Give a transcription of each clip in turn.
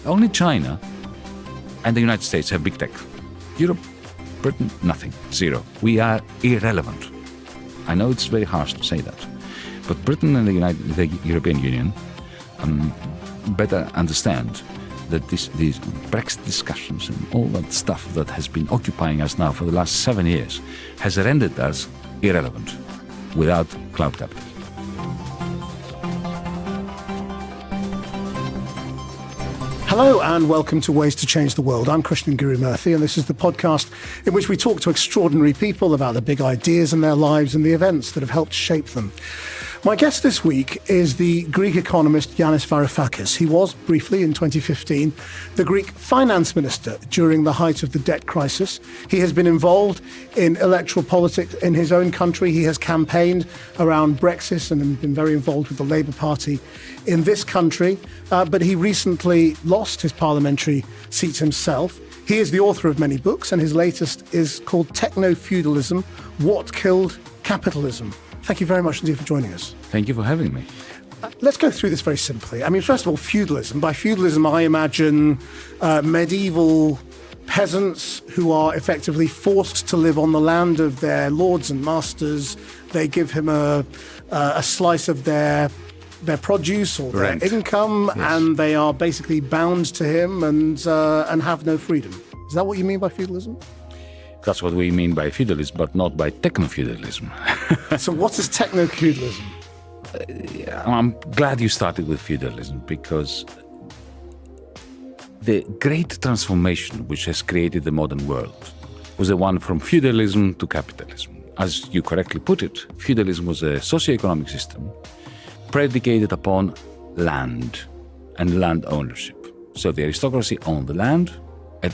Only China and the United States have big tech. Europe, Britain, nothing, zero. We are irrelevant. I know it's very harsh to say that, but Britain and the European Union better understand that these Brexit discussions and all that stuff that has been occupying us now for the last 7 years has rendered us irrelevant without cloud capital. Hello and welcome to Ways to Change the World. I'm Krishnan Guru-Murthy, and this is the podcast in which we talk to extraordinary people about the big ideas in their lives and the events that have helped shape them. My guest this week is the Greek economist Yanis Varoufakis. He was, briefly in 2015, the Greek finance minister during the height of the debt crisis. He has been involved in electoral politics in his own country. He has campaigned around Brexit and been very involved with the Labour Party in this country. But he recently lost his parliamentary seat himself. He is the author of many books, and his latest is called Techno-Feudalism: What Killed Capitalism. Thank you very much indeed for joining us. Thank you for having me. Let's go through this very simply. I mean, first of all, feudalism. By feudalism, I imagine medieval peasants who are effectively forced to live on the land of their lords and masters. They give him a slice of their produce or their income, yes. And they are basically bound to him and have no freedom. Is that what you mean by feudalism? That's what we mean by feudalism, but not by techno-feudalism. So what is techno-feudalism? I'm glad you started with feudalism, because the great transformation which has created the modern world was the one from feudalism to capitalism. As you correctly put it, feudalism was a socio-economic system predicated upon land and land ownership. So the aristocracy owned the land and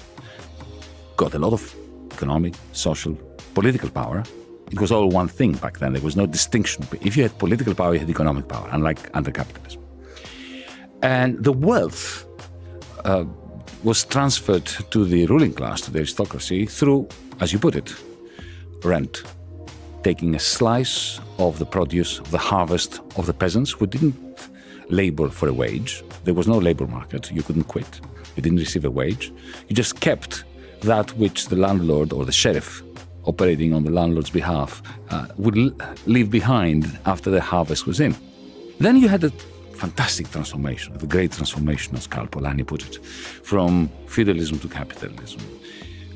got a lot of economic, social, political power. It was all one thing back then. There was no distinction. If you had political power, you had economic power, unlike under capitalism. And the wealth was transferred to the ruling class, to the aristocracy, through, as you put it, rent. Taking a slice of the produce, of the harvest of the peasants who didn't labor for a wage. There was no labor market. You couldn't quit. You didn't receive a wage. You just kept that which the landlord or the sheriff operating on the landlord's behalf would leave behind after the harvest was in. Then you had a fantastic transformation, the great transformation, as Karl Polanyi put it, from feudalism to capitalism.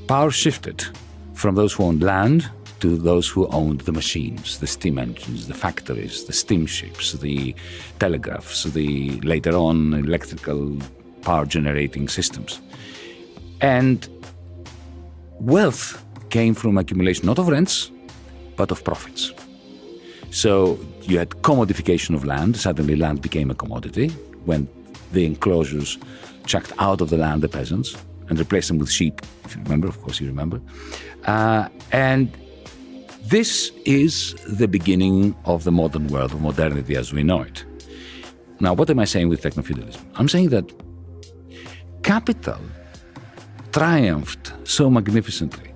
Power shifted from those who owned land to those who owned the machines, the steam engines, the factories, the steamships, the telegraphs, the later on electrical power generating systems. And wealth came from accumulation not of rents, but of profits. So you had commodification of land. Suddenly land became a commodity when the enclosures chucked out of the land the peasants and replaced them with sheep, if you remember, of course you remember. And this is the beginning of the modern world, of modernity as we know it. Now, what am I saying with techno-feudalism? I'm saying that capital triumphed so magnificently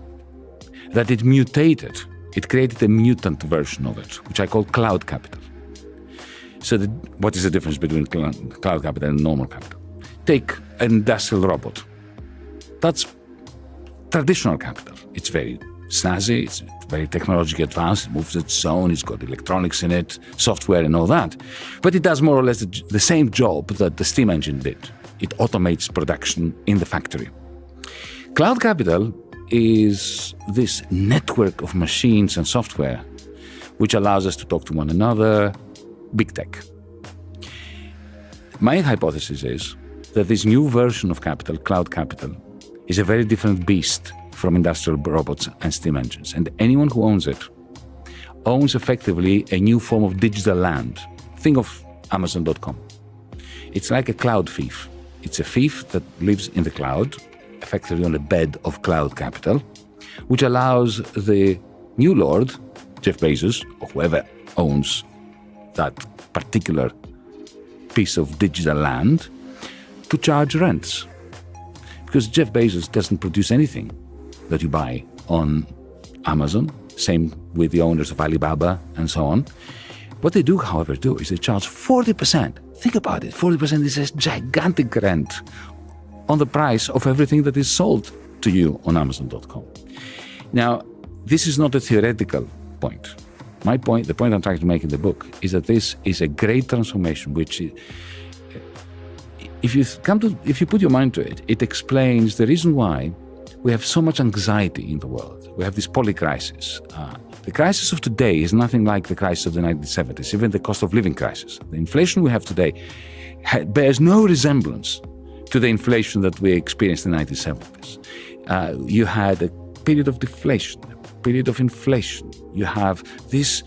that it mutated. It created a mutant version of it, which I call cloud capital. So what is the difference between cloud capital and normal capital? Take an industrial robot. That's traditional capital. It's very snazzy, it's very technologically advanced, it moves its own, it's got electronics in it, software and all that. But it does more or less the same job that the steam engine did. It automates production in the factory. Cloud capital is this network of machines and software which allows us to talk to one another, big tech. My hypothesis is that this new version of capital, cloud capital, is a very different beast from industrial robots and steam engines. And anyone who owns it owns effectively a new form of digital land. Think of Amazon.com. It's like a cloud thief. It's a thief that lives in the cloud, effectively on a bed of cloud capital, which allows the new lord, Jeff Bezos, or whoever owns that particular piece of digital land, to charge rents. Because Jeff Bezos doesn't produce anything that you buy on Amazon, same with the owners of Alibaba and so on. What they do, however, is they charge 40%. Think about it, 40% is a gigantic rent on the price of everything that is sold to you on Amazon.com. Now, this is not a theoretical point. My point, the point I'm trying to make in the book, is that this is a great transformation, which, if you put your mind to it, it explains the reason why we have so much anxiety in the world. We have this polycrisis. The crisis of today is nothing like the crisis of the 1970s, even the cost of living crisis. The inflation we have today bears no resemblance to the inflation that we experienced in the 1970s. You had a period of deflation, a period of inflation. You have this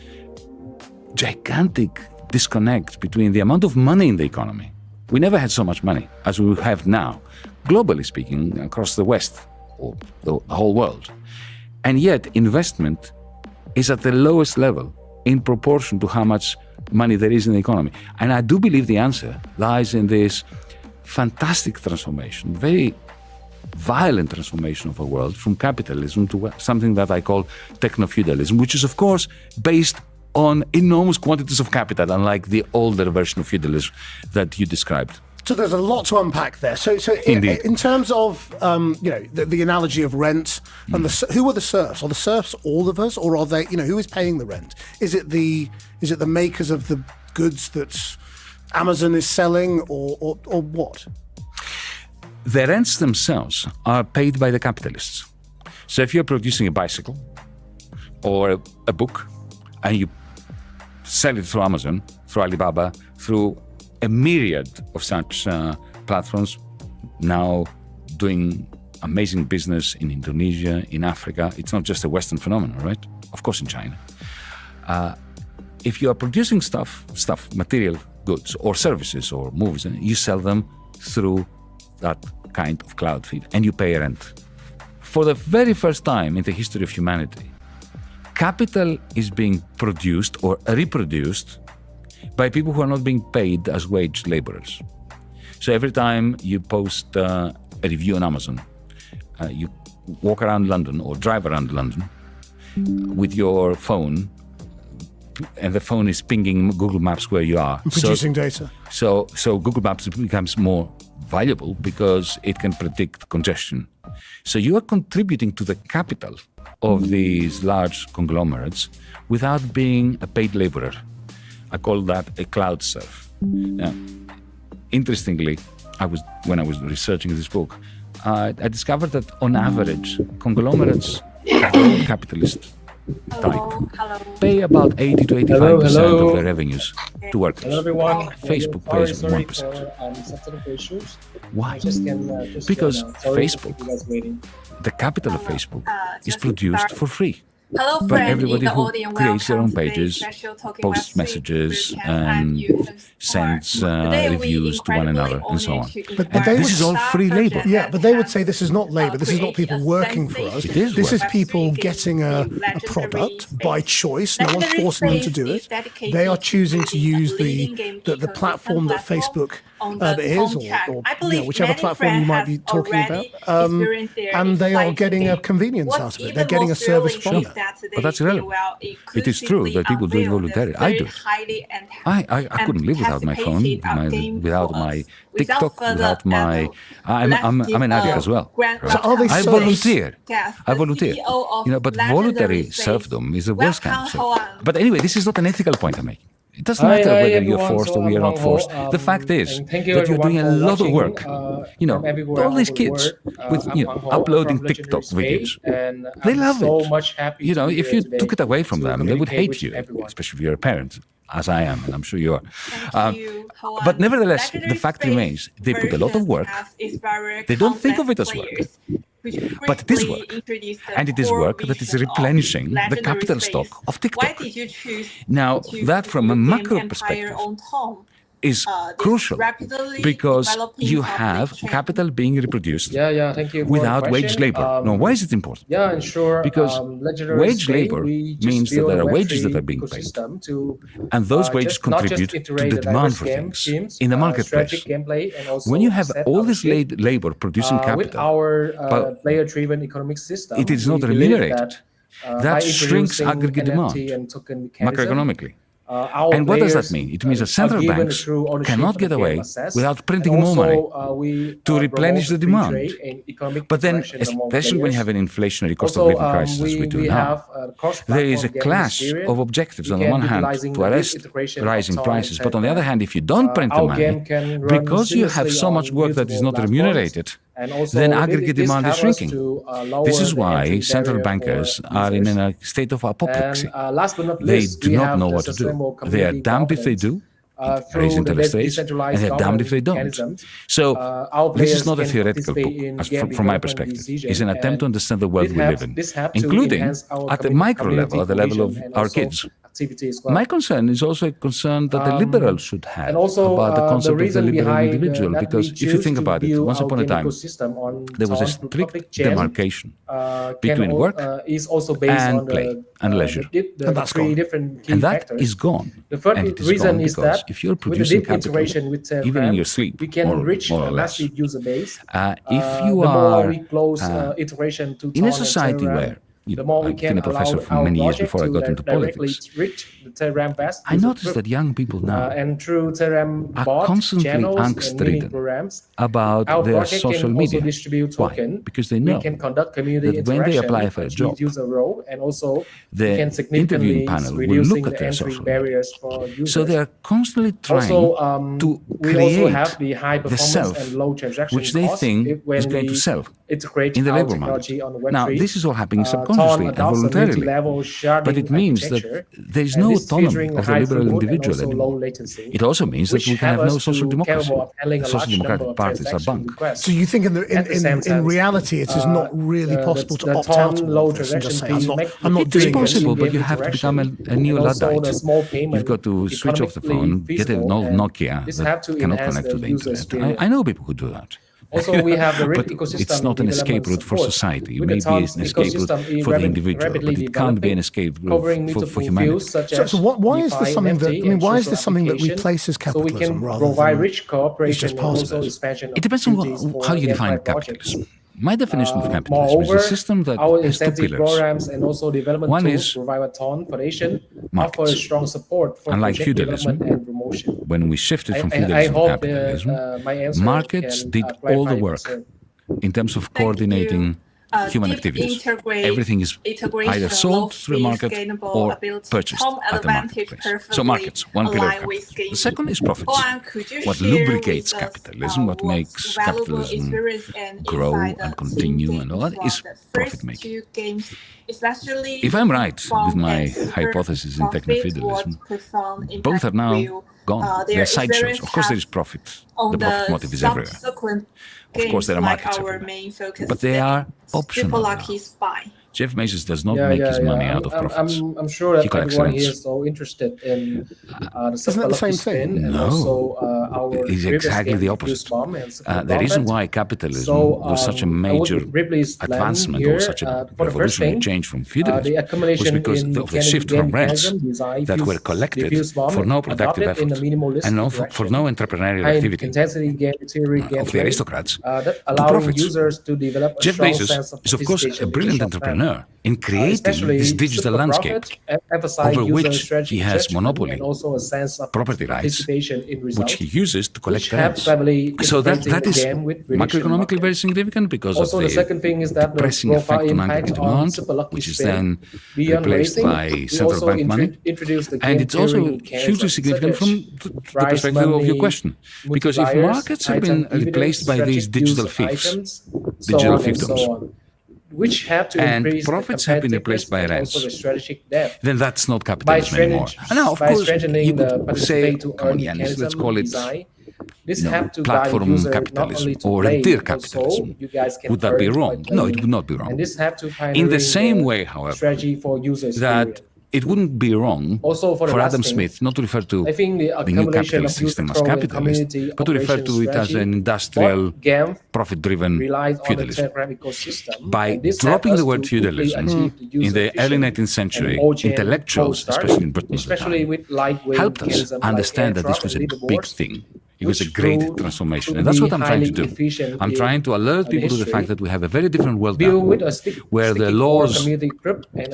gigantic disconnect between the amount of money in the economy. We never had so much money as we have now, globally speaking, across the West or the whole world. And yet investment is at the lowest level in proportion to how much money there is in the economy. And I do believe the answer lies in this fantastic transformation, very violent transformation of our world from capitalism to something that I call techno-feudalism, which is, of course, based on enormous quantities of capital, unlike the older version of feudalism that you described. So there's a lot to unpack there. So in terms of the analogy of rent and who are the serfs? Are the serfs all of us, or are they? Who is paying the rent? Is it the makers of the goods that Amazon is selling, or what? The rents themselves are paid by the capitalists. So if you're producing a bicycle or a book and you sell it through Amazon, through Alibaba, through a myriad of such platforms, now doing amazing business in Indonesia, in Africa. It's not just a Western phenomenon, right? Of course, in China. If you are producing stuff, material goods or services or movies, you sell them through that kind of cloud feed and you pay rent. For the very first time in the history of humanity, capital is being produced or reproduced by people who are not being paid as wage laborers. So every time you post a review on Amazon, you walk around London or drive around London with your phone, and the phone is pinging Google Maps where you are. Producing data. So Google Maps becomes more valuable because it can predict congestion. So you are contributing to the capital of these large conglomerates without being a paid laborer. I call that a cloud serf. Now, interestingly, when I was researching this book, I discovered that on average, conglomerates of the capitalist type pay about 80 to 85% of their revenues to workers. Hello everyone. Facebook pays 1%. Why? Because Facebook, the capital of Facebook, is produced for free. Hello, But friend everybody in the who audience, creates their own welcome to pages, today's special Talking posts Web3 messages, bootcamp. and I'm Yusuf sends Smart. Today we reviews to one another and so on. incredibly But honored to they this is all invite free Dr. labor. Jeff Yeah, but they would say Hatt, this is not labor. This is not people working for us. It is This is work. people getting a product by choice. No one's forcing them to do it. They are choosing to use the platform that Facebook is, or whichever platform you might be talking about, and they are getting a convenience out of it. They're getting a service from it. But that's irrelevant. It is true that people do it voluntarily. I do. I couldn't live without my phone, without my TikTok, without my. I'm an addict as well. So are they I serfs? volunteer. But voluntary serfdom is the worst kind of serfdom. But anyway, this is not an ethical point I'm making. It doesn't matter whether you're forced or you're not forced. The fact is that you're doing a lot of work. All these kids with uploading TikTok videos, they love it. If you took it away from them, they would hate you, especially if you're a parent, as I am, and I'm sure you are. But nevertheless, the fact remains, they put a lot of work. They don't think of it as work. But it is work. And it is work that is replenishing the capital stock of TikTok. Now, that from a macro perspective is crucial because you have capital being reproduced without wage labor. Now, why is it important? Because wage labor means that there are wages that are being paid, and those wages contribute to the demand for things in the marketplace. When you have all this labor producing capital, but it is not remunerated, that shrinks aggregate demand macroeconomically. And what does that mean? It means that central banks cannot get away without printing more money to replenish the demand. But then, especially when you have an inflationary cost of living crisis as we do now, there is a clash of objectives. On the one hand, to arrest rising prices, but on the other hand, if you don't print the money, because you have so much work that is not remunerated, then aggregate demand is shrinking. This is why central bankers are in a state of apoplexy. They do not know what to do. They are damned if they do, raise interest rates, and they're damned if they don't. So this is not a theoretical book, from my perspective. It's an attempt to understand the world we live in, including at the micro level, at the level of our kids. My concern is also a concern that the liberals should have about the concept of the liberal individual, because if you think about it, once upon a time, there was a strict demarcation between work and play and leisure. And that's gone. And that is gone. And it is gone because if you're producing capital, even in your sleep, more or less, if you are in a society where I've been a professor for many years before I got into politics. I noticed that young people now are constantly angst-ridden about their social media. Why? Because they know that when they apply for a job, the interviewing panel will look at their social media. So they are constantly trying to create the self which they think is going to sell in the labor market. Now, this is all happening subconsciously and voluntarily, but it means that there is no autonomy of the liberal individual anymore. It also means that we can have no social democracy. The social democratic parties are bunk. So you think in reality it is not really possible to opt out of all this and just say, I'm not doing it. It's possible, this. but you have to become a neo-Luddite. You've got to switch off the phone, get an old Nokia that cannot connect to the internet. I know people who do that. Also, we have the RIP ecosystem. It's not an escape route for society. It may be an escape route for the individual, but it can't be an escape route for humanity. So why is this something that why is this something that replaces capitalism rather than it's just part of it? It depends on how you define capitalism. My definition of capitalism is a system that has two pillars. One is markets. Unlike feudalism, when we shifted from feudalism to capitalism, markets did all the work in terms of coordinating human activities. Everything is either sold through a market or purchased at the marketplace. So markets, one pillar of capitalism. The second is profits. What lubricates capitalism, what makes capitalism grow and continue and all that is profit making. If I'm right with my hypothesis in techno-feudalism, both are now gone. They are sideshows. Of course there is profit. The profit motive is everywhere. Of course there are markets everywhere. But they are optional now. Jeff Bezos does not make his money out of profits. I'm sure that everyone here is so interested in the Isn't that the same thing? No, it's exactly the opposite. The reason why capitalism was such a major advancement or such a revolutionary change from feudalism was because of the shift from rents that were collected for no productive effort and for no entrepreneurial activity of the aristocrats to profits. Jeff Bezos is of course a brilliant entrepreneur in creating this digital landscape over which he has monopoly property rights, which he uses to collect rents. So that is macroeconomically very significant because of the depressing effect on aggregate demand, which is then replaced by central bank money. And it's also hugely significant from the perspective of your question, because if markets have been replaced by these digital fiefs, digital fiefdoms, and profits have been replaced by rents, then that's not capitalism anymore. And now, of course, you could say, come on, Yanis, let's call it platform capitalism or rentier capitalism. Would that be wrong? No, it would not be wrong. In the same way, however, that it wouldn't be wrong for Adam Smith not to refer to the new capitalist system as capitalist, but to refer to it as an industrial, profit-driven feudalism. By dropping the word feudalism in the early 19th century, intellectuals, especially in Britain at the time, helped us understand that this was a big thing. It was a great transformation. And that's what I'm trying to do. I'm trying to alert people to the fact that we have a very different world now, where the laws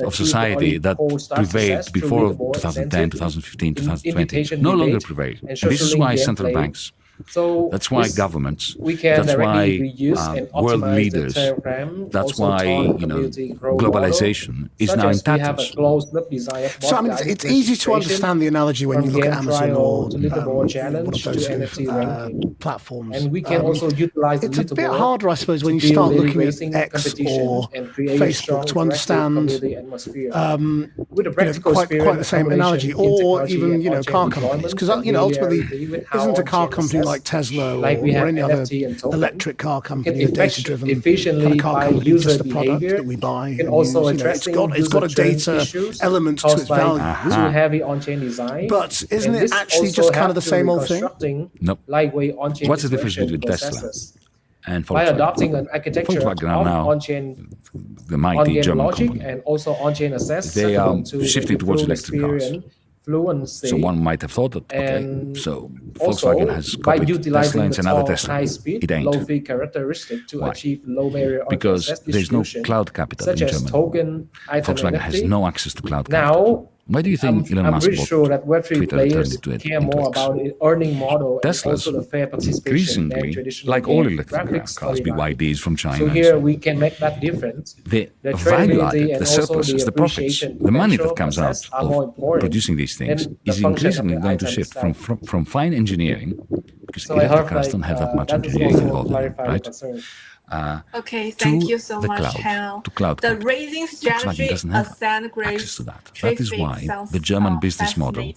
of society that prevailed before 2010, 2015, 2020 no longer prevail. And this is why central banks, that's why governments, that's why world leaders, that's why globalization is now in tatters. So I mean, it's easy to understand the analogy when you look at Amazon or one of those platforms. And we can also utilize it's a bit harder, I suppose, when you start looking at X or Facebook to understand quite the same analogy, or even car companies, because ultimately, isn't a car company like Tesla or any other electric car company, data-driven kind of car company, just the product that we buy? It's got a data element to its value. Too heavy on-chain design. But isn't it actually just kind of the same old thing? Nope. Lightweight on-chain What's the difference between Tesla and Volkswagen? By adopting an architecture Volkswagen of now, on-chain the mighty German logic company, and also on-chain access, they are shifting towards electric cars. Fluency. So one might have thought that, okay, so Volkswagen has by copied utilizing Tesla, it's another the Tesla. high speed, It ain't. low fee characteristic to Why? achieve low barrier on Because access there's no distribution, cloud capital such in as Germany. token, item, Volkswagen NFT. has no access to cloud capital. Now, Why do you think Elon I'm Musk pretty bought sure that Web3 Twitter players turned into care more X? about the earning model Teslas, and also the fair participation than increasingly, traditional like all game electric graphics cars, storyline. BYDs from China. So and here so we can make that difference. the value tradability added, and the also surpluses, the the profits, appreciation the money that potential comes out assets are more of important producing these things than the is function of increasingly the going to item shift itself. from fine engineering, because So I electric hope cars don't have that much that is engineering also involved in it, clarified right? concern. Okay, thank you so the much, cloud, Hao. to cloud The capital. raising Volkswagen strategy doesn't have ascend grade access to that. That is why the German business model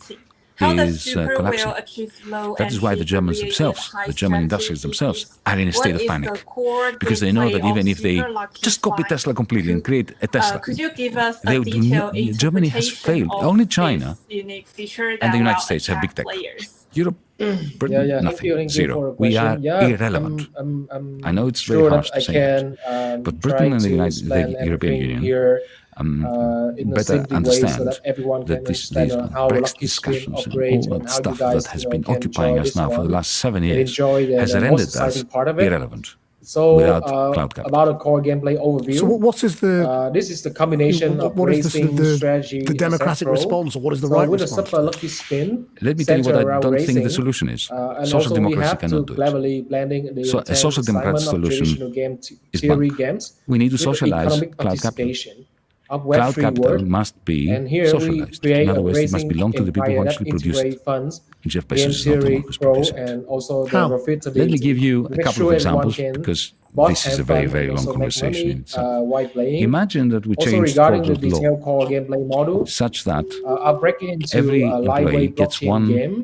How the is super collapsing. will achieve low That is why the entry Germans barrier themselves, at high the German strategy industrials themselves, cities? are in a state What of is panic the core because they know that gameplay even of if they Super Lucky just copy Fly? Tesla completely and create a Tesla, Could you give us they a would detailed Germany has interpretation failed. of Only China this unique feature and the that United will States have big attract tech. players? Europe, Britain, Thank nothing, you for a zero. We are question. irrelevant. I'm I know it's sure very harsh that to I say can that, but Britain and the European Union here in a better simple way so understand that everyone can that these understand how Brexit Lucky Spin discussions and operates all and that how you stuff guys that has been can occupying enjoy us this now for the one last 7 and years enjoy has the most rendered us exciting part of it. irrelevant So without cloud capital. about a core gameplay overview. So what is the This is the combination of what is racing strategy, the democratic access response, or what is the so right with response? a super lucky spin, Let me tell you what center I around don't think the racing, solution is. and Social also we democracy have to cannot do it. cleverly blending the So a social democratic assignment of solution traditional game is theory bunk. games We need to with the socialize economic cloud capital. participation of Cloud Web3 capital world. must be And here we socialized. create In other a words, it must racing belong to the people who empire that actually produce integrate it. funds, And Jeff game Bezos is not the theory, one who's grow, producing it. and also the How? profitability. Let me give you a Make couple sure of everyone examples can because both this is have a very, fun very and long also make conversation money, in itself. while playing. Imagine that we Also change regarding the fraudulent law detailed core gameplay model, such that I'll break it into every a employee lightweight gets blockchain one game.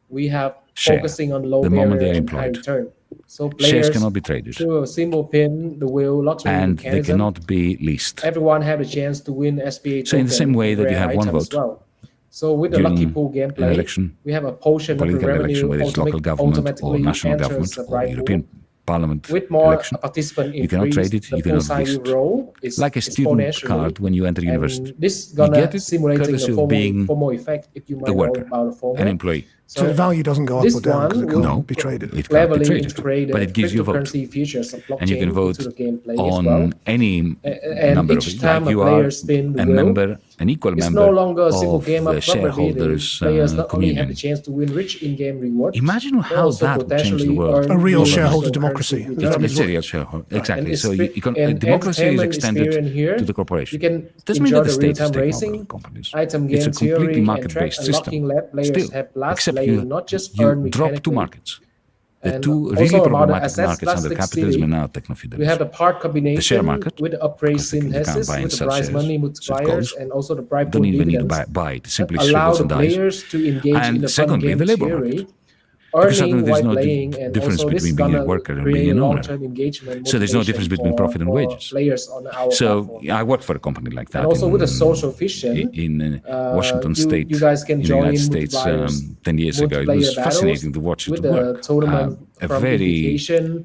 We have share focusing on low the moment barrier they're and high employed. return. So Shares players cannot be traded through a simple pin, the wheel lottery and they mechanism, cannot be leased. everyone have a chance to win SPA So in the same token way and that you rare have one items as vote well. So with the during lucky pool an gameplay, election, we have a portion of the political election, revenue whether it's local government or automatically national enters government the or bright European pool. Parliament With more election, participant you cannot increase, trade it, the you pool cannot size list. will grow is Like a student exponentially, card when you enter university. and this You gonna get it simulating courtesy the of being FOMO effect if you might a know worker, about the FOMO. an employee. So the value doesn't go up this or down because it one can't No, be traded. it can't be cleverly traded, integrate but it gives you a vote. cryptocurrency features of blockchain And you can vote into the gameplay as on well. any And number of each it. time Like a you player are spin the a wheel, member, an equal it's member no longer a single of game of the property. shareholders The players not only have communion. the chance to win rich in-game rewards, Imagine but how also that would change the potentially world. earn A real more shareholder cryptocurrency democracy. returns. That It's is a what- real shareholder. And Exactly. So and democracy is entertainment extended experience here, to the you corporation. can Doesn't mean enjoy that the the state is real-time taking racing, over companies. item It's game a completely theory, and track market-based system. unlocking lab players Still, have blast except playing, not just you earn drop two mechanically. markets. The And two also really about the problematic assets markets under plastic capitalism city, and now we have technofeudalism. a part combination share market, with the upgrade because you can't synthesis buy and with the sell prize shares, money so it multipliers goes. and also the bribe You don't pool even need to dividends buy it. It simply that allow shrivels the and dies. players to engage And in the fun secondly, game the labor theory, market. Because suddenly earning there's while no playing, and difference also this is between being a gonna worker and create being a an owner. long-term engagement. So there's no difference between motivation profit and for wages. Players on our So platform. I worked for a company like that. And also with a social vision, in Washington State, you guys can in the join United in States, multipliers, 10 years ago. It was multiplayer fascinating battles to watch it with to the work. tournament A from very invitation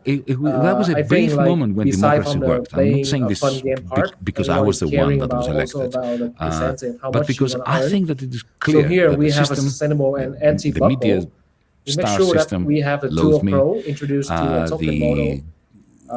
that was a brief moment when democracy worked. I'm not saying this because I was the one that was elected, but because I think that it is clear so here that we the have system, a sustainable and the anti-bubble. media We make star sure system that we have the loathed Duo me. Pro introduced to a token model.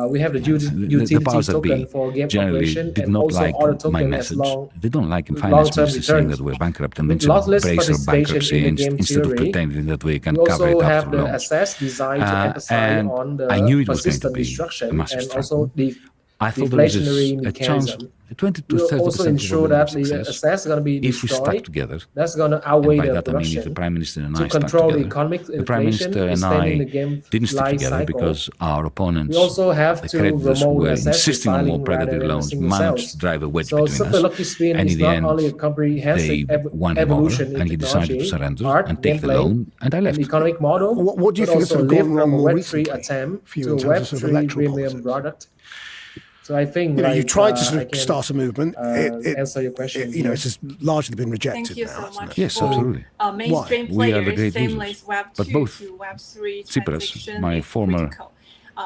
We have the utility powers that token be for game generally operation did and not also like other token my as message. long They don't like in finance long-term ministry saying returns. that we're bankrupt and With then lossless embrace our bankruptcy participation in the game instead of theory, pretending that we can we cover also it up have through the loans. assess designed to emphasize And on I knew the it was going to persistent be a destruction massive and struggle. also the I thought there was deflationary a chance, mechanism. 20 to We will 30% also ensure probability that of the success assets is going to be if we stuck destroyed. together. That's going to And outweigh by the that I mean if the production. Prime Minister and To I stuck control the together. economic The Prime inflation, Minister and extending the I game didn't stick life together cycle. because our opponents, We also have the to creditors who remote were assess insisting on more refiling predatory rather than loans, single managed cells. to drive a wedge So between Super us. Lucky Spin And is in the not end, only a comprehensive they won him over evolution in and he decided to technology, surrender art, and take the gameplay, loan, and I left. and economic model, What do you but think has also sort of live gone wrong from a more Web3 recently attempt for you to in a terms of sort of Web3 electoral premium politics? product. So I think You know, you like, tried to I sort of can, start a movement. answer your question. You know, it's just largely been rejected Thank you now, so hasn't much it? Yes, for absolutely. mainstream We are the players, great seamless users. Web But 2 both to Web 3 Tsipras, transition my is former critical.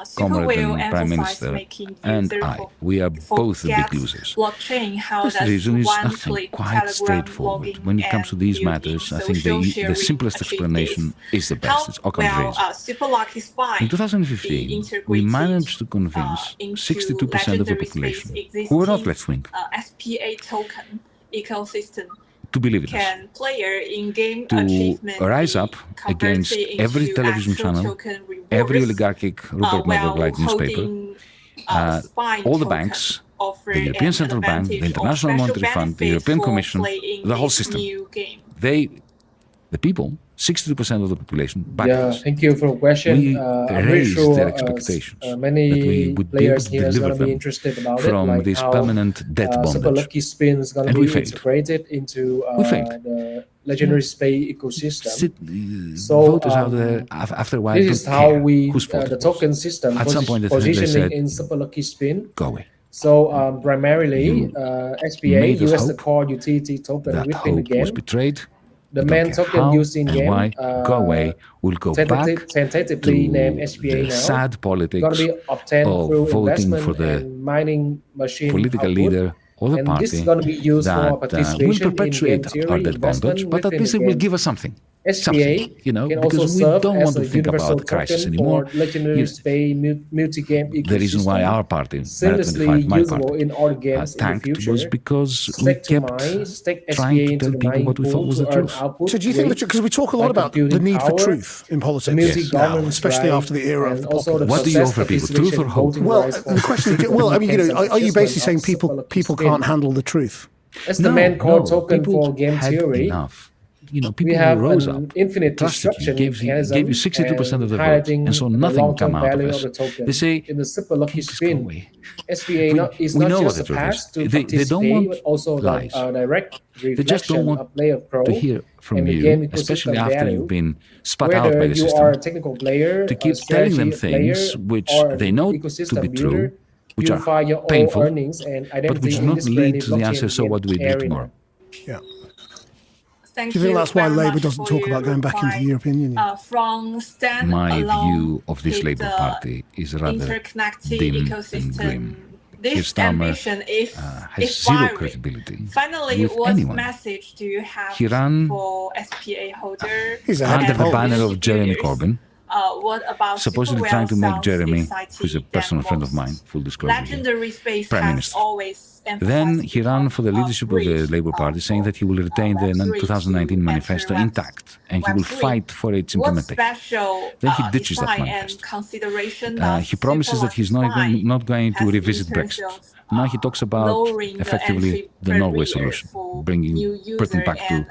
Super comrade will and Prime emphasize Minister, making and user I, we are both the big forget losers. blockchain. How Because the does reason is, I one think, click quite Telegram straightforward. login When it comes to and these built-in matters, I think social the sharing simplest achieve explanation this? is the How best. It's Occam's will razor. Super Lucky Spy In be 2015, we integrated managed to convince into 62% of the legendary population space who were not existing left-wing SPA token ecosystem? to believe in us, Can player in-game to achievement rise be up against converted every into television actual channel, token every rewards, oligarchic Rupert Murdoch-like while newspaper, holding spine all the token banks, offer the European an Central Bank, the advantage or International special Monetary Fund, the benefit European for Commission, playing the whole this system. new game? The people, 62% of the population, backed Yeah, us. thank you for the question. We I'm pretty raised sure their expectations that we many would be able players to here is deliver going to be them interested about it, from like this how permanent debt Super bondage. Lucky Spin is going to And we be failed. integrated into We failed. the legendary space ecosystem. Voters out there, after a while, This is don't how care we whose fault the it was. token system At some point, they positioning said, in Super Lucky Spin. go away. So primarily, You SPA made us used the hope core utility token That within the hope was game. betrayed. The We don't main care token how used in and game, why. Go away. We'll go back tentatively to named SPA the now. sad politics Going to be obtained of through voting investment for the and mining machine political output. leader or the And party this is going to be used for that will participation in game perpetuate theory, our debt bondage, investment but at within least the it will game. give us something. SPA Something, you know, can also because we serve don't as want to a think universal about crisis token anymore. for legendary space multi-game ecosystem. The reason why our party, seamlessly Mara25, my usable party, in all games in the tanked future. was because we Stake to kept mine, stake trying SPA to into tell the people mining what we thought pool was to the earn truth. output. So do you think that, because we talk a lot like about the computing need for power, truth in politics multi now, governance, especially right, after the era of and the also the populism? What do you offer people, participation truth or in hope? voting Well, rights for the question is, well, I mean, you know, are you basically saying people can't handle the truth? It's the main core token people for game had theory. Enough. You know, We people have who rose an up, infinite trusted you, destruction gave you mechanism 62% of the vote, highlighting and saw the nothing long-term come out of value us. of the token. They say, in the Super Lucky "Please go Spin, away." SPA is we not know what just the a truth path is. to They participate, don't want but also lies. the direct They just don't reflection want of player pro to hear from and the you, game especially ecosystem after value. you've been spat out Whether by the you system, are a technical player, to keep a telling them strategy things player, which or they know to ecosystem be builder, true, which unify are your own painful, earnings and but identity which do in not this lead brand to the blockchain answer, so what do we do arena. tomorrow? Yeah. Thank Do you think that's why very Labour much doesn't for talk your about going back into reply. the European Union? From stand My alone view of this with Labour the Party is rather interconnected dim and ecosystem. grim. Keir This Starmer ambition is has zero inspiring. credibility Finally, with what anyone. message do you have He ran for SPA holder He's and under the Polls. banner of Jeremy distributors? Corbyn, What about supposedly Super trying Whale to make sounds Jeremy, exciting who's a than personal friend of most? mine, full disclosure here, Legendary space Prime has Minister. always Then he ran for the leadership of the Labour Party, saying that he will retain the 2019 manifesto intact and he will fight for its What implementation. special Then he ditches that design manifesto. and consideration He promises that he's not going to revisit Brexit. Now he talks about effectively the Norway solution, bringing Britain back to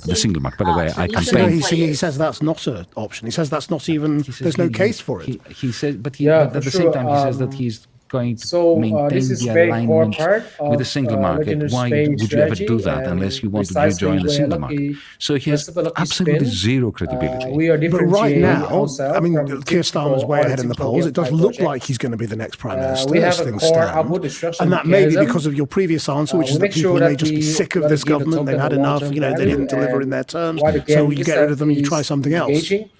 the single market. By the way, I So campaigned. he says that's not an option. He says that's not even, there's no case for it. He says, but Yeah, at the for same sure. time, he says that he's going to So maintain this is the very core alignment part of with the single market. Legendary Why Space would you ever do strategy, that and unless you want to precisely join the where single Lucky- market? So he has Super Lucky absolutely Spin, zero credibility. we are But right differentiating now, ourselves I mean, from Keir Starmer's way ahead in the typical polls. It does GameFi look projects. like he's going to be the next Prime Minister, We have as a things core stand. output destruction And that may be mechanism. because of your previous answer, which We is that make people sure may that just be we sick of gotta this give the government, they've token had a enough, long-term they value, didn't deliver in and their terms, why the so game you is get that rid of them, you the try something else. engaging.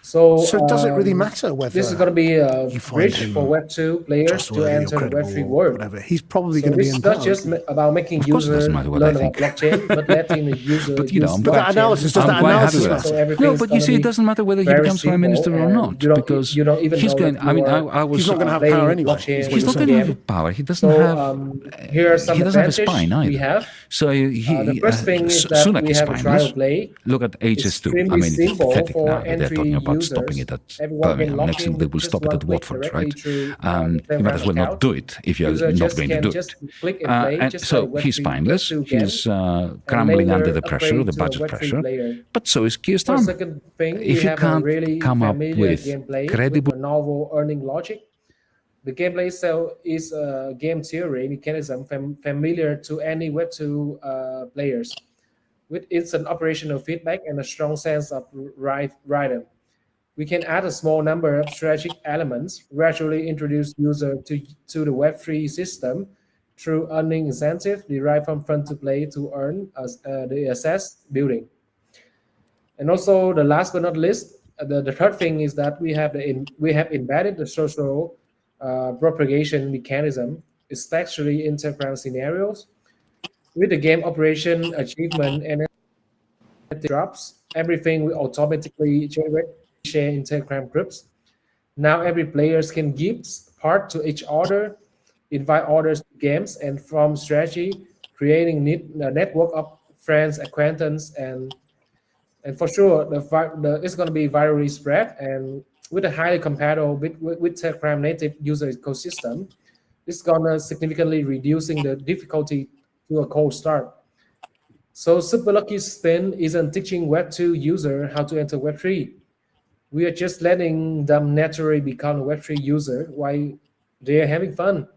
So, So does it really matter whether this is going to be a you find bridge him for Web2 players to trustworthy or enter the credible Web3 or world. whatever? He's probably So going to be this is not empowered. just about making Of course it doesn't users matter what I learn about think. blockchain, but letting the user But, you know, use I'm But that blockchain analysis, does I'm that quite happy analysis with matter? So that. everything No, is but you gonna see, it be doesn't matter whether he very becomes prime simple, minister or and not, you don't because you don't even he's know going. that I mean, you I are was. He's not going to have playing power anyway. blockchain is what He's you're not saying. going to game. have power. He doesn't So have. here are some He doesn't have a advantages spine we either. have. So The first thing is that Sunak we is have a spineless. trial play. Look at HS2. I Extremely mean, it's simple pathetic for now that they're entry talking about users. stopping it at Everyone can Birmingham. log Next, in they with will just stop it one at click Watford, directly right? through You might Telegram as well not account. do it if you're User not just going to can do just it. click and play, And just so like a he's Web3 spineless. Web2 game, He's and crumbling under later the pressure, upgrade the to a budget Web3 pressure. player. But so is Keir For Starmer. second thing, we If you have a can't really come up familiar with gameplay credible, with a novel earning logic. The gameplay itself is a game theory mechanism familiar to any Web2 players, with instant operational feedback and a strong sense of rhythm. We can add a small number of strategic elements, gradually introduce user to the Web3 system through earning incentive derived from front-to-play to earn the assets building. And also, the last but not least, the third thing is that we have embedded the social propagation mechanism, especially in Telegram scenarios, with the game operation achievement and drops. Everything will automatically generate share in Telegram groups. Now every players can give part to each other, invite others to games, and form strategy, creating a network of friends, acquaintance, and for sure it's going to be virally spread, and with a highly compatible with Telegram native user ecosystem, it's going to significantly reducing the difficulty to a cold start. So Super Lucky Spin isn't teaching Web2 user how to enter Web3. We are just letting them naturally become a Web3 user while they're having fun.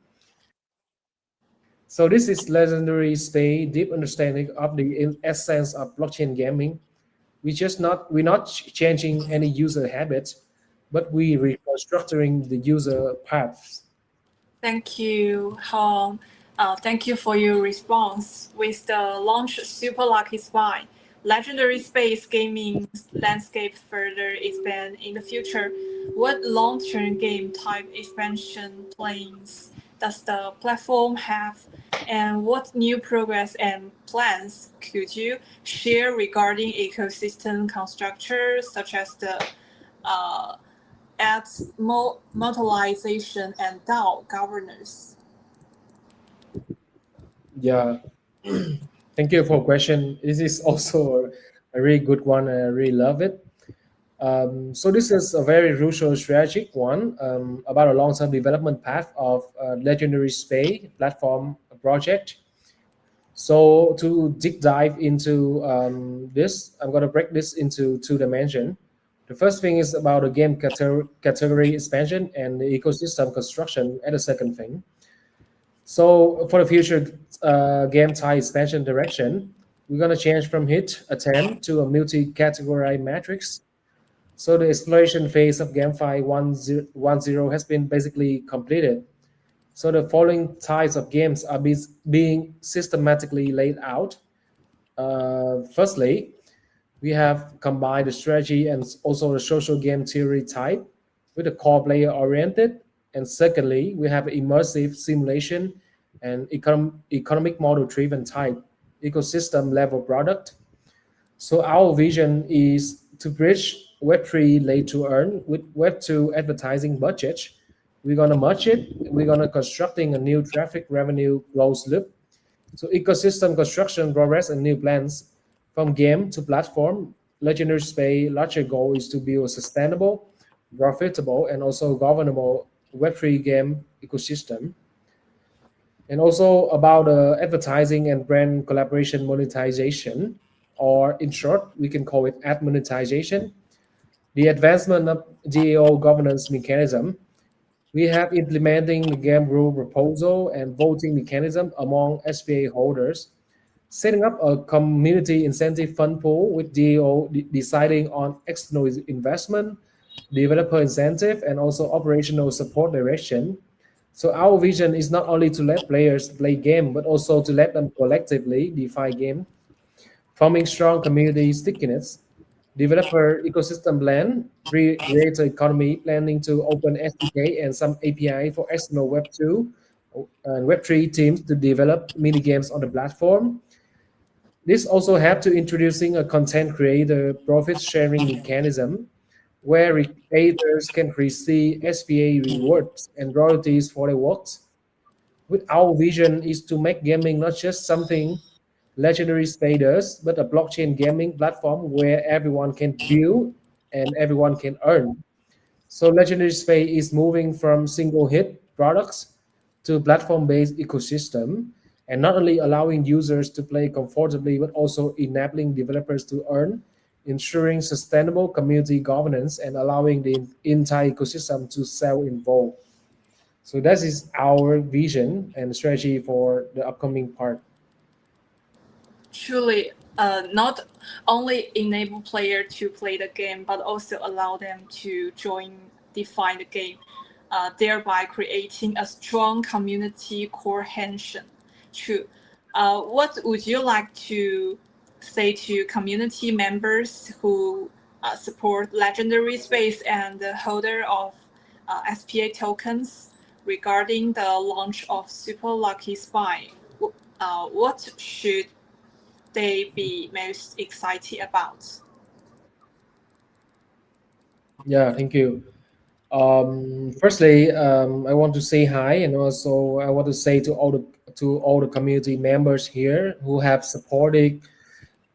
So this is legendary stay deep understanding of the essence of blockchain gaming. We're not changing any user habits, but we reconstructing the user paths. Thank you, Hong. Thank you for your response. With the launch Super Lucky Spine, legendary space gaming landscape further expand in the future. What long-term game type expansion plans does the platform have, and what new progress and plans could you share regarding ecosystem constructor, such as the ads modelization and DAO governance? Yeah, thank you for question. This is also a really good one, and I really love it. So this is a very crucial strategic one about a long-term development path of legendary space platform project. So to deep dive into this, I'm going to break this into two dimensions. The first thing is about the game category expansion and the ecosystem construction at the second thing. So for the future game type expansion direction, we're going to change from hit attempt to a multi-category matrix. So the exploration phase of GameFi 1.0 has been basically completed. So the following types of games are being systematically laid out. Firstly, we have combined the strategy and also the social game theory type with the core player oriented. And secondly, we have immersive simulation and economic model driven type ecosystem level product. So our vision is to bridge Web3 late to earn with Web2 advertising budget. We're gonna merge it. We're gonna constructing a new traffic revenue closed loop. So ecosystem construction progress and new plans from game to platform. Legendary Space larger goal is to build a sustainable, profitable, and also governable Web3 game ecosystem. And also about advertising and brand collaboration monetization, or in short, we can call it ad monetization. The advancement of DAO governance mechanism. We have implementing the game rule proposal and voting mechanism among SPA holders, setting up a community incentive fund pool with DAO deciding on external investment, developer incentive, and also operational support direction. So our vision is not only to let players play game, but also to let them collectively define game, forming strong community stickiness. Developer ecosystem blend, creator economy planning to open SDK and some API for external Web2 and Web3 teams to develop mini games on the platform. This also helped to introducing a content creator profit sharing mechanism where creators can receive SPA rewards and royalties for their works. With our vision is to make gaming not just something legendary status, but a blockchain gaming platform where everyone can build and everyone can earn. So Legendary Space is moving from single hit products to platform-based ecosystem, and not only allowing users to play comfortably, but also enabling developers to earn, ensuring sustainable community governance, and allowing the entire ecosystem to self-involve. So that is our vision and strategy for the upcoming part. Truly, not only enable player to play the game, but also allow them to define the game, thereby creating a strong community cohesion. True. What would you like to say to community members who support Legendary Space and the holder of SPA tokens regarding the launch of Super Lucky Spy? What should they be most excited about? Yeah, thank you. Firstly, I want to say hi, and also I want to say to all the community members here who have supported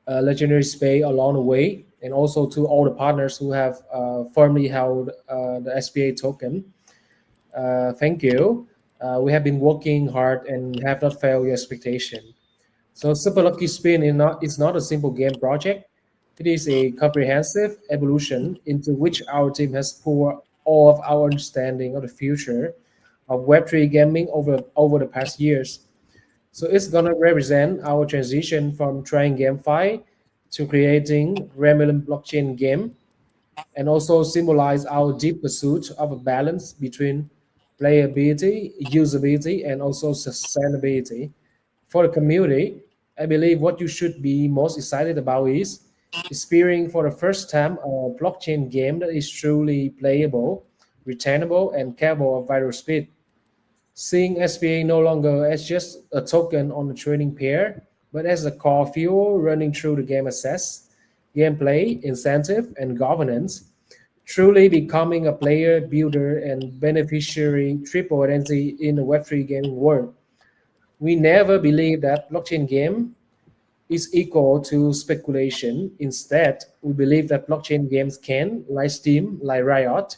Legendary Space along the way, and also to all the partners who have firmly held the SPA token. Thank you. We have been working hard and have not failed your expectation. So Super Lucky Spin is not a simple game project. It is a comprehensive evolution into which our team has poured all of our understanding of the future of Web3 gaming over the past years. So it's gonna represent our transition from trying GameFi to creating Remnant blockchain game, and also symbolize our deep pursuit of a balance between playability, usability, and also sustainability. For the community, I believe what you should be most excited about is experiencing for the first time a blockchain game that is truly playable, retainable, and capable of viral speed. Seeing SPA no longer as just a token on the trading pair, but as a core fuel running through the game assets, gameplay, incentive, and governance, truly becoming a player, builder, and beneficiary triple identity in the Web3 gaming world. We never believe that blockchain game is equal to speculation. Instead, we believe that blockchain games can, like Steam, like Riot,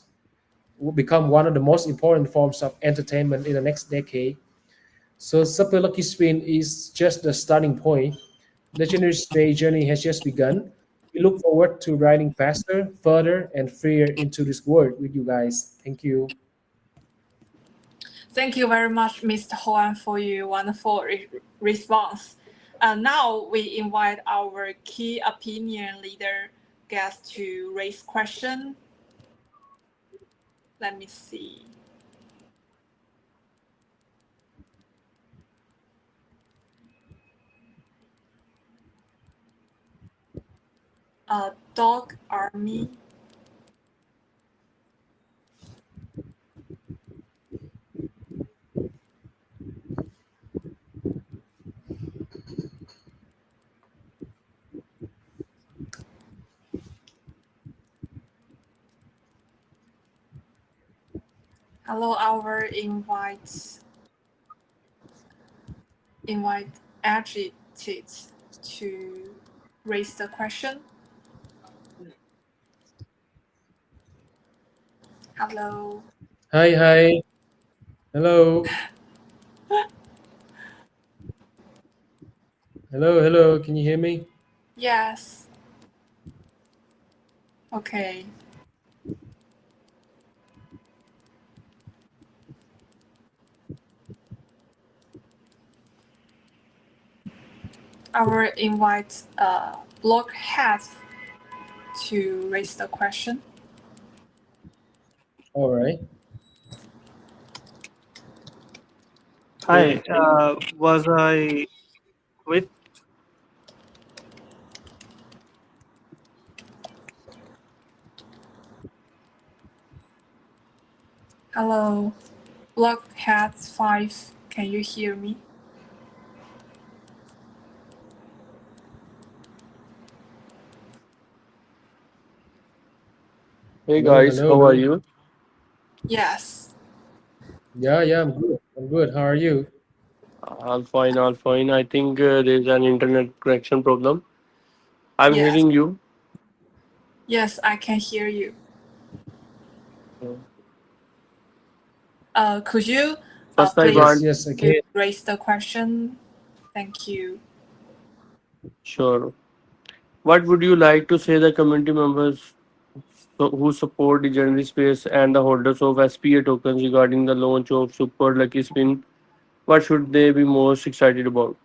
will become one of the most important forms of entertainment in the next decade. So Super Lucky Spin is just the starting point. Legendary Space journey has just begun. We look forward to riding faster, further, and freer into this world with you guys. Thank you. Thank you very much, Mr. Hoang, for your wonderful response. Now we invite our key opinion leader guest to raise question. Let me see. Doge Army. Hello, our invite agitated to raise the question. Hello. Hi, hi. Hello. Hello, hello. Can you hear me? Yes. Okay. I will invite BlockHead to raise the question. All right. Hi, was I with? Hello, BlockHead 5. Can you hear me? Hey Hello, guys, how are hello. you? Yes. Yeah, I'm good. I'm good. How are you? All fine, all fine. I think there's an internet connection problem. I'm Yes. hearing you. Yes, I can hear you. Could you First, I please want, Yes, okay. raise the question? Thank you. sure. What would you like to say the community members who support the legendary space and the holders of SPA tokens regarding the launch of Super Lucky Spin? What should they be most excited about?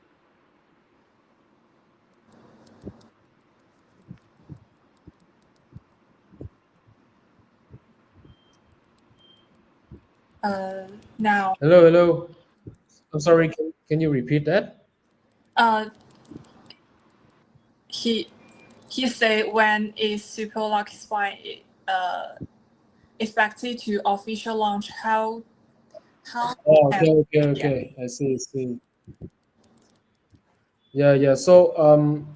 Now, Hello. I'm sorry, can you repeat that? he said when is Super Lucky Spine expected to official launch? How Oh, and yeah. okay. I see. Yeah. So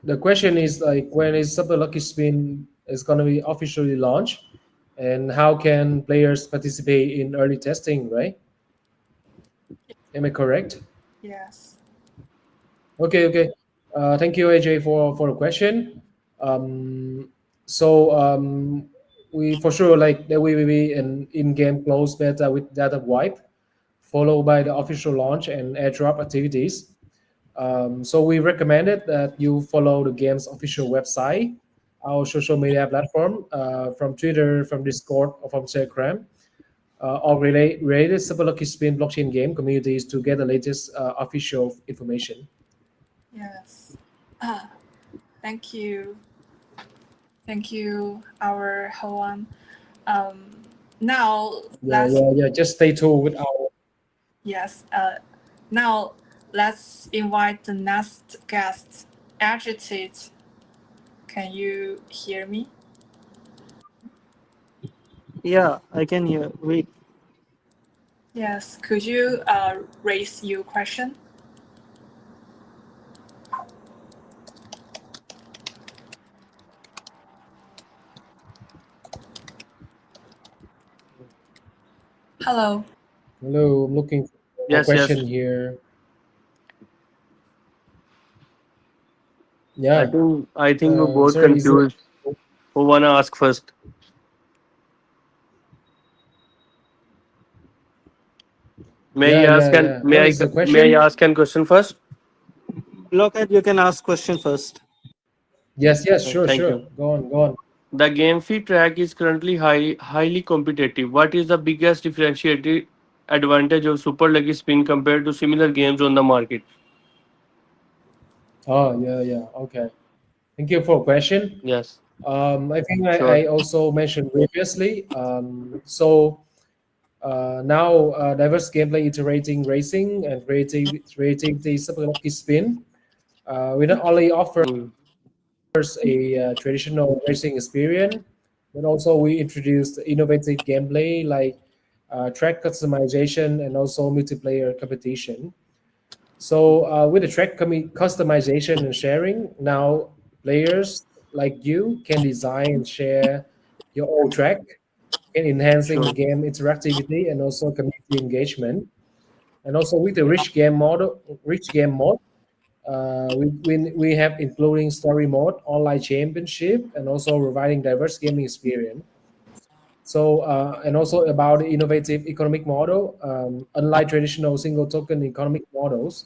the question is like when is Super Lucky Spin is gonna be officially launched and how can players participate in early testing, right? Am I correct? Yes. Okay. Thank you, AJ, for the question. Um, so we for sure like there will be an in-game closed beta with data wipe, followed by the official launch and airdrop activities. So we recommended that you follow the game's official website, our social media platform, from Twitter, from Discord, or from Telegram, or related Super Lucky Spin blockchain game communities to get the latest official information. Yes. Thank you. Thank you, our Hoan. Now let's Yeah. Just stay tuned with our. yes. Now let's invite the next guest. Agitate. Can you hear me? Yeah, I can hear. Wait. Yes. Could you raise your question? Hello. Hello, I'm looking for a Yes, question yes. here. I Yeah. think I think we're both Sorry, is it? confused. Who wanna ask first? May I ask and Yeah. What is the may question? I ask an question first? BlockHead, you can ask question first. Yes. Thank Sure. you. Go on. The game fee track is currently highly competitive. What is the biggest differentiated advantage of Super Lucky Spin compared to similar games on the market? Oh, yeah. Okay. Thank you for a question. Yes, I think sure. I also mentioned previously. Now diverse gameplay, iterating racing, and creativity super lucky spin. We not only offer Mm, a traditional racing experience, but also we introduced innovative gameplay like track customization and also multiplayer competition. So with the track customization and sharing, now players like you can design and share your own track, in enhancing the sure. game interactivity and also community engagement. And also with the rich game mode, we have including story mode, online championship, and also providing diverse gaming experience. So and also about the innovative economic model, unlike traditional single token economic models,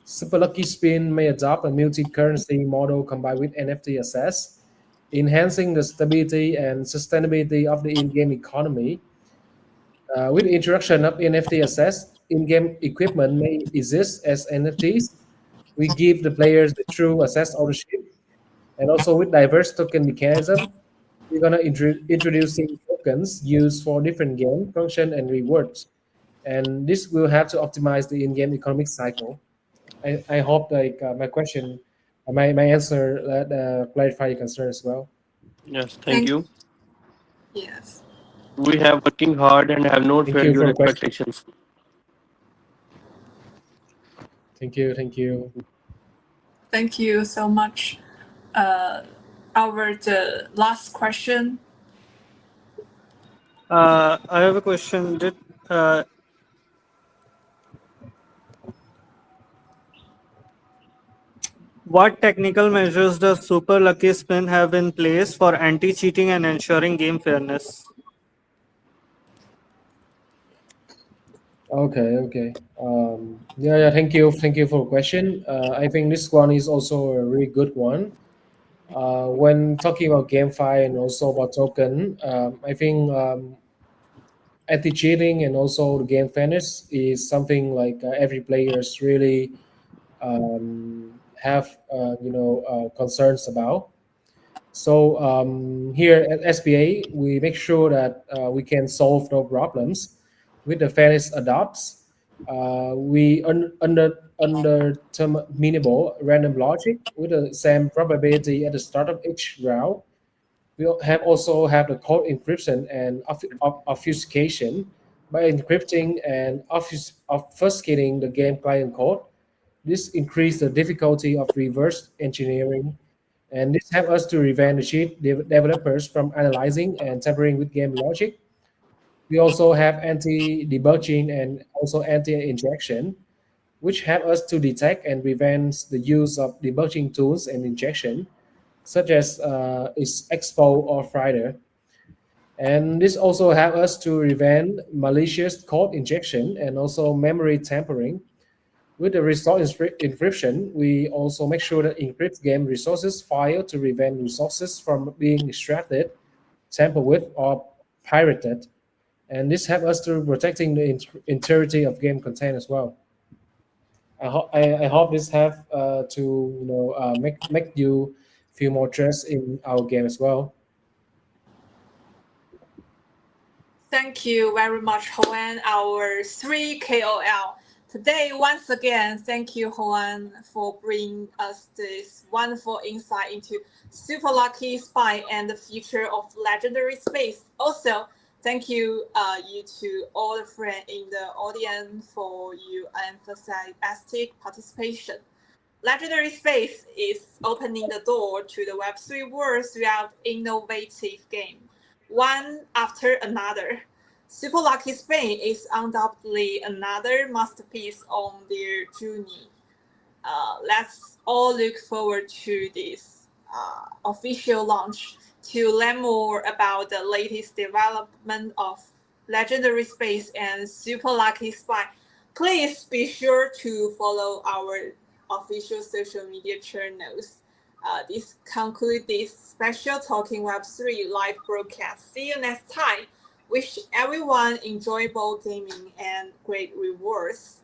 Super Lucky Spin may adopt a multi-currency model combined with NFT access, enhancing the stability and sustainability of the in-game economy. With the introduction of NFT access, in-game equipment may exist as NFTs. We give the players the true access ownership, and also with diverse token mechanism, we're gonna introducing tokens used for different game function and rewards, and this will have to optimize the in-game economic cycle. I hope like my question, my answer clarify your concern as well. Yes, thank Thank you. yes. We have working hard and have not Thank failed you your for the question. expectations. Thank you. Thank you. Thank you so much. The last question. I have a question. What technical measures does Super Lucky Spin have in place for anti-cheating and ensuring game fairness? Okay. Yeah. Thank you for the question. I think this one is also a really good one. When talking about GameFi and also about token, I think anti-cheating and also the game fairness is something like every players really have concerns about. So here at SBA, we make sure that we can solve no problems with the fairness adopts. We underdeterminable random logic with the same probability at the start of each round. We have also have the code encryption and obfuscation by encrypting and obfuscating the game client code. This increased the difficulty of reverse engineering, and this helps us to prevent the cheat developers from analyzing and tampering with game logic. We also have anti-debugging and also anti-injection, which help us to detect and prevent the use of debugging tools and injection, such as is Expo or Friday. And this also help us to prevent malicious code injection and also memory tampering. With the resource encryption, we also make sure that encrypt game resources file to prevent resources from being extracted, tampered with, or pirated. And this helps us to protecting the integrity of game content as well. I hope this have to make you feel more trust in our game as well. Thank you very much, Hoan, our 3 KOL. Today, once again, thank you, Hoan, for bringing us this wonderful insight into Super Lucky Spy and the future of Legendary Space. Also, thank you, you to all the friends in the audience for your enthusiastic participation. Legendary Space is opening the door to the Web3 world throughout innovative game, one after another. Super Lucky Spain is undoubtedly another masterpiece on their journey. Let's all look forward to this official launch. To learn more about the latest development of Legendary Space and Super Lucky Spy, please be sure to follow our official social media channels. This concludes this special Talking Web3 live broadcast. See you next time. Wish everyone enjoyable gaming and great rewards.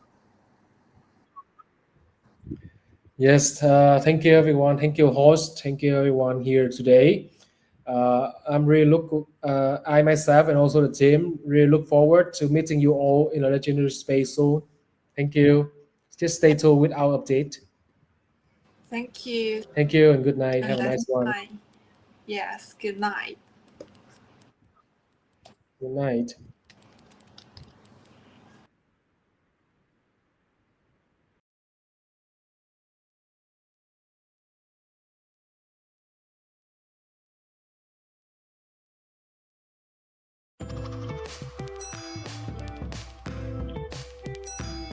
Yes, thank you everyone. Thank you, host. Thank you everyone here today. I'm really I myself and also the team really look forward to meeting you all in a legendary space soon. Thank you. Just stay tuned with our update. Thank you. Thank you and good night. And Have a that's nice one. fine. Yes, good night. Good night.